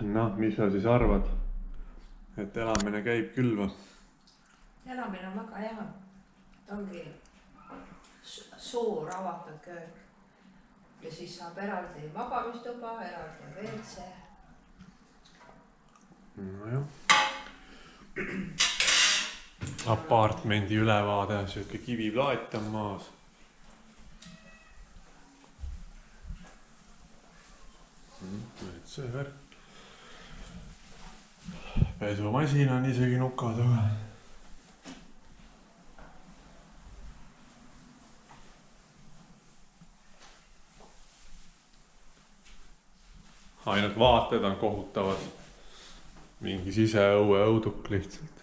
Noh, mis sa siis arvad, et elamine käib küll või? Elamine on väga hea. Ta ongi suur avatud köök. Ja siis saab eraldi magamistuba, eraldi WC. Nojah. Apartmendi ülevaade, siuke kiviplaat on maas. See värk. Pesumasin on isegi nukataga. Ainult vaated on kohutavad. Mingi siseõue õuduk lihtsalt.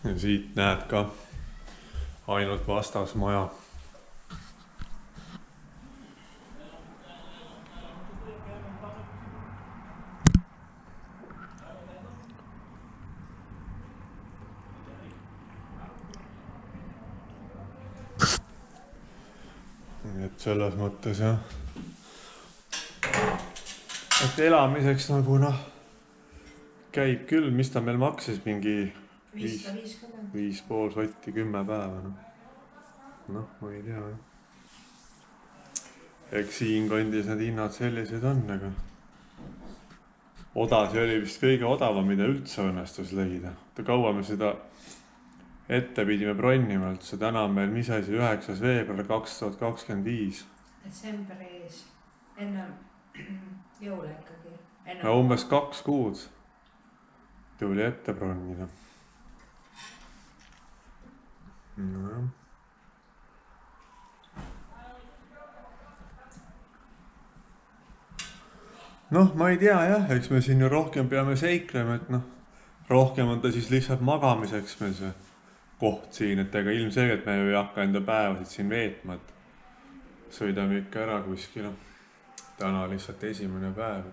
Ja siit näed ka ainult vastas maja. Et selles mõttes jah. Et elamiseks nagu noh, käib küll, mis ta meil maksis mingi 550. 5,5 sotti 10 päeva. Noh, ma ei tea. Eks siin kandis need hinnad sellised on, aga Odasi oli vist kõige odavam, mida üldse õnnestus leida. Kaua me seda ette pidime bronnima üldse. Täna on meil mis asi 9. veebruar 2025. Detsembris. Enne jõule ikkagi. No umbes 2 kuud tuli ette bronnida. No. Noh, ma ei tea jah, eks me siin ju rohkem peame seiklema, et noh, rohkem on ta siis lihtsalt magamiseks meil see koht siin, et ega ilmselgelt me ju ei hakka enda päevasid siin veetma, et sõidame ikka ära kuskile. Täna lihtsalt esimene päev.